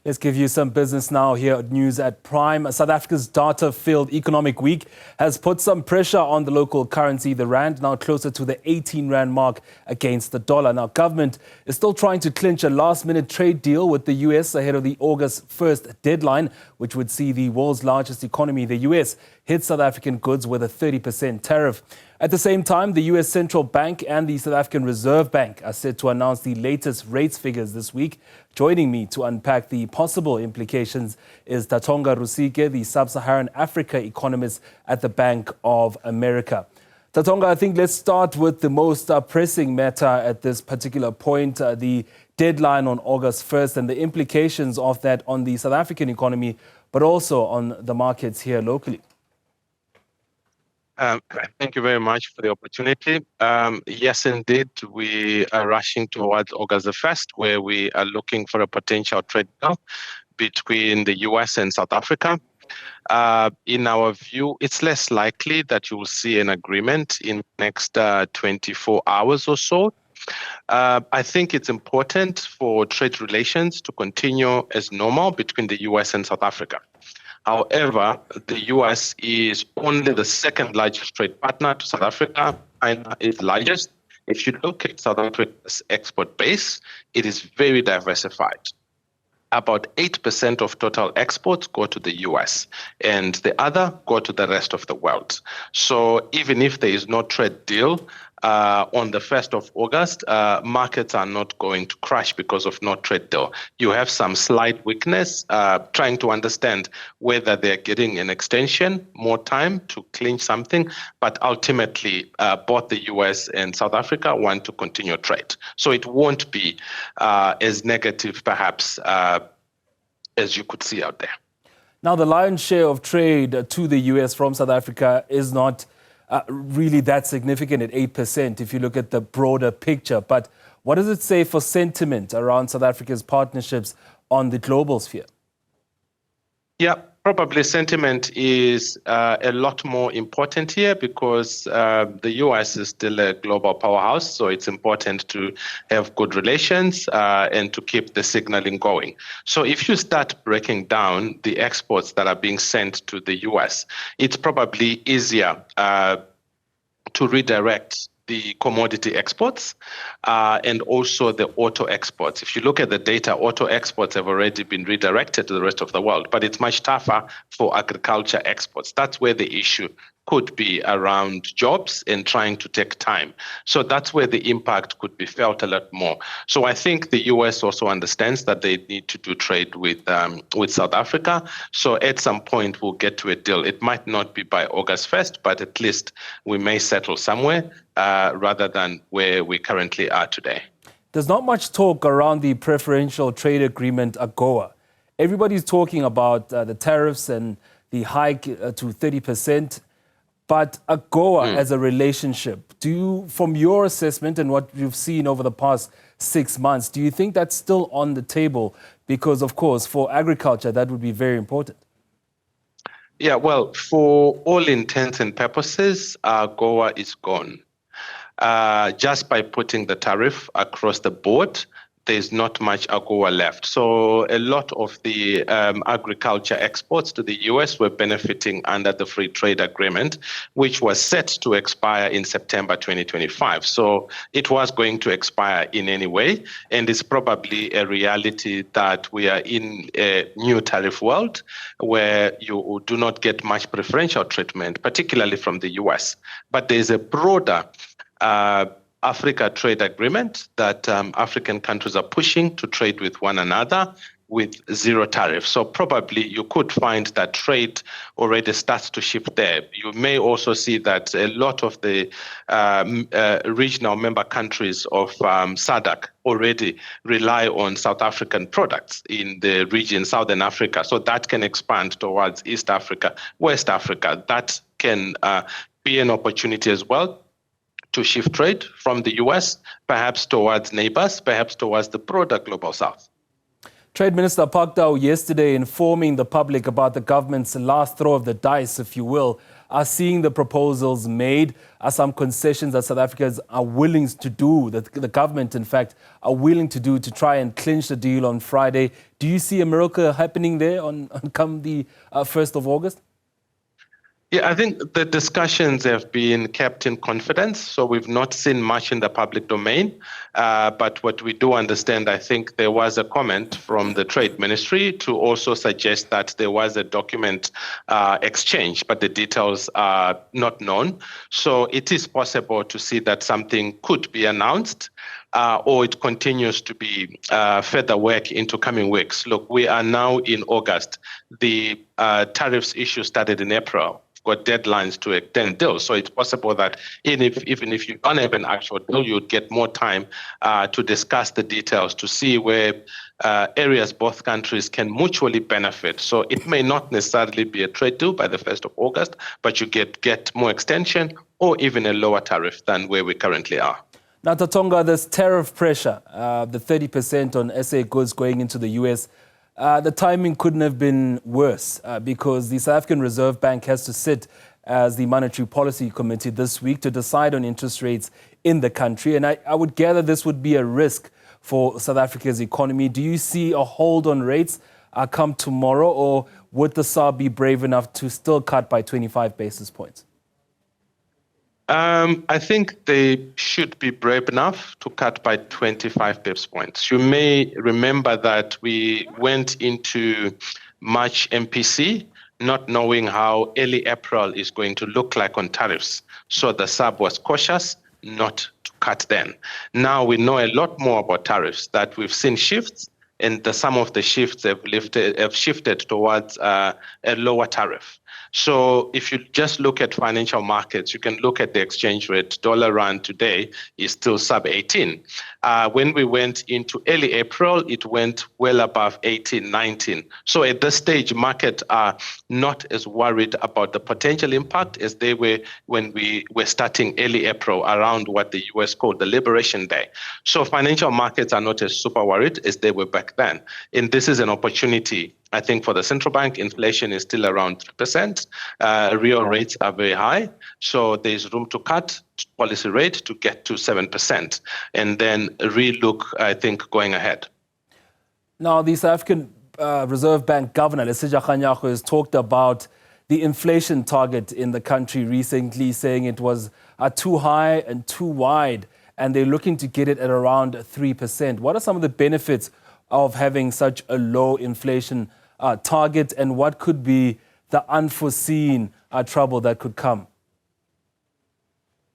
Let's give you some business now here at News at Prime. South Africa's data-filled economic week has put some pressure on the local currency, the rand, now closer to the 18 rand mark against the dollar. Now, government is still trying to clinch a last-minute trade deal with the US ahead of the August 1st deadline, which would see the world's largest economy, the US, hit South African goods with a 30% tariff. At the same time, the US Central Bank and the South African Reserve Bank are set to announce the latest rates figures this week. Joining me to unpack the possible implications is Tatonga Rusike, the Sub-Saharan Africa economist at the Bank of America. Tatonga, I think let's start with the most pressing matter at this particular point, the deadline on August 1st and the implications of that on the South African economy, but also on the markets here locally. Thank you very much for the opportunity. Yes, indeed, we are rushing towards August the 1st, where we are looking for a potential trade deal between the US and South Africa. In our view, it's less likely that you will see an agreement in the next 24 hours or so. I think it's important for trade relations to continue as normal between the US and South Africa. However, the US is only the second largest trade partner to South Africa. China is largest. If you look at South Africa's export base, it is very diversified. About 8% of total exports go to the US, and the other go to the rest of the world. So even if there is no trade deal on the 1st of August, markets are not going to crash because of no trade deal. You have some slight weakness, trying to understand whether they're getting an extension, more time to clinch something, but ultimately both the US and South Africa want to continue trade. So it won't be as negative, perhaps, as you could see out there. Now, the lion's share of trade to the US from South Africa is not really that significant at 8% if you look at the broader picture. But what does it say for sentiment around South Africa's partnerships on the global sphere? Yeah, probably sentiment is a lot more important here because the US is still a global powerhouse, so it's important to have good relations and to keep the signaling going. So if you start breaking down the exports that are being sent to the US, it's probably easier to redirect the commodity exports and also the auto exports. If you look at the data, auto exports have already been redirected to the rest of the world, but it's much tougher for agriculture exports. That's where the issue could be around jobs and trying to take time. So that's where the impact could be felt a lot more. So I think the US also understands that they need to do trade with South Africa. So at some point we'll get to a deal. It might not be by August 1st, but at least we may settle somewhere rather than where we currently are today. There's not much talk around the preferential trade agreement, AGOA. Everybody's talking about the tariffs and the hike to 30%. But AGOA as a relationship, from your assessment and what you've seen over the past 6 months, do you think that's still on the table? Because, of course, for agriculture, that would be very important. Yeah, well, for all intents and purposes, AGOA is gone. Just by putting the tariff across the board, there's not much AGOA left. So a lot of the agriculture exports to the US were benefiting under the free trade agreement, which was set to expire in September 2025. So it was going to expire in any way. And it's probably a reality that we are in a new tariff world where you do not get much preferential treatment, particularly from the US. But there's a broader Africa trade agreement that African countries are pushing to trade with one another with zero tariff. So probably you could find that trade already starts to shift there. You may also see that a lot of the regional member countries of SADC already rely on South African products in the region, Southern Africa. So that can expand towards East Africa, West Africa. That can be an opportunity as well to shift trade from the US, perhaps towards neighbors, perhaps towards the broader global south. Trade Minister Motheo yesterday informing the public about the government's last throw of the dice, if you will, are seeing the proposals made, are some concessions that South Africans are willing to do, that the government, in fact, are willing to do to try and clinch the deal on Friday. Do you see a miracle happening there on come the 1st of August? Yeah, I think the discussions have been kept in confidence, so we've not seen much in the public domain. But what we do understand, I think there was a comment from the Trade Ministry to also suggest that there was a document exchange, but the details are not known. So it is possible to see that something could be announced. Or it continues to be further work into coming weeks. Look, we are now in August. The tariffs issue started in April. Got deadlines to extend deals. So it's possible that even if you don't have an actual deal, you'd get more time to discuss the details, to see where areas both countries can mutually benefit. So it may not necessarily be a trade deal by the 1st of August, but you get more extension or even a lower tariff than where we currently are. Now, Tatonga, there's tariff pressure, the 30% on SA goods going into the US. The timing couldn't have been worse because the South African Reserve Bank has to sit as the Monetary Policy Committee this week to decide on interest rates in the country. And I would gather this would be a risk for South Africa's economy. Do you see a hold on rates come tomorrow, or would the SARB be brave enough to still cut by 25 basis points? I think they should be brave enough to cut by 25 basis points. You may remember that we went into March MPC not knowing how early April is going to look like on tariffs. So the SARB was cautious not to cut then. Now we know a lot more about tariffs, that we've seen shifts, and some of the shifts have shifted towards a lower tariff. So if you just look at financial markets, you can look at the exchange rate. Dollar rand today is still sub 18. When we went into early April, it went well above 18, 19. So at this stage, markets are not as worried about the potential impact as they were when we were starting early April around what the US called the Liberation Day. So financial markets are not as super worried as they were back then. And this is an opportunity, I think, for the central bank. Inflation is still around 3%. Real rates are very high. So there's room to cut policy rate to get to 7% and then relook, I think, going ahead. Now, the South African Reserve Bank Governor, Lesija Kganyago, has talked about the inflation target in the country recently, saying it was too high and too wide, and they're looking to get it at around 3%. What are some of the benefits of having such a low inflation target, and what could be the unforeseen trouble that could come?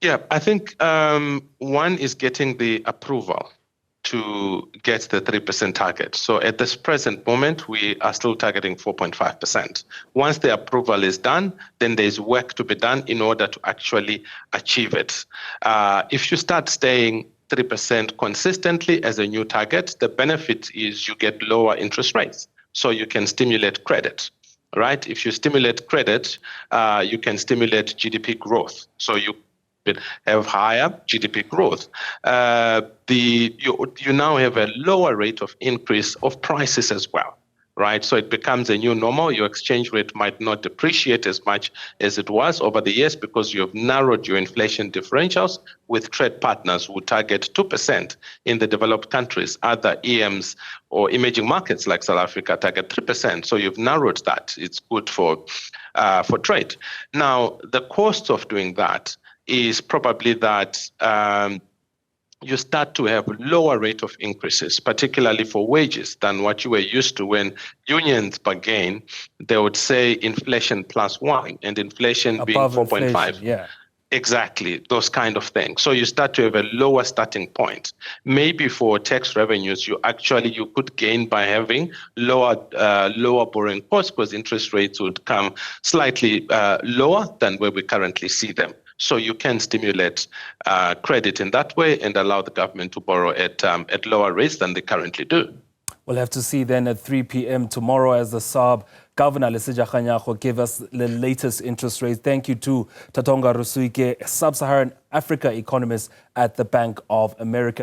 Yeah, I think one is getting the approval to get the 3% target. So at this present moment, we are still targeting 4.5%. Once the approval is done, then there's work to be done in order to actually achieve it. If you start staying 3% consistently as a new target, the benefit is you get lower interest rates. So you can stimulate credit, right? If you stimulate credit, you can stimulate GDP growth. So you have higher GDP growth. You now have a lower rate of increase of prices as well, right? So it becomes a new normal. Your exchange rate might not depreciate as much as it was over the years because you have narrowed your inflation differentials with trade partners who target 2% in the developed countries. Other EMs or emerging markets like South Africa target 3%. So you've narrowed that. It's good for trade. Now, the cost of doing that is probably that you start to have lower rate of increases, particularly for wages, than what you were used to when unions bargain. They would say inflation plus 1 and inflation being 4.5. Yeah. Exactly, those kind of things. So you start to have a lower starting point. Maybe for tax revenues, you could gain by having lower borrowing costs because interest rates would come slightly lower than where we currently see them. So you can stimulate credit in that way and allow the government to borrow at lower rates than they currently do. We'll have to see then at 3 p.m. tomorrow as the SARB Governor Lesija Kganyago give us the latest interest rates. Thank you to Tatonga Rusike, Sub-Saharan Africa economist at the Bank of America.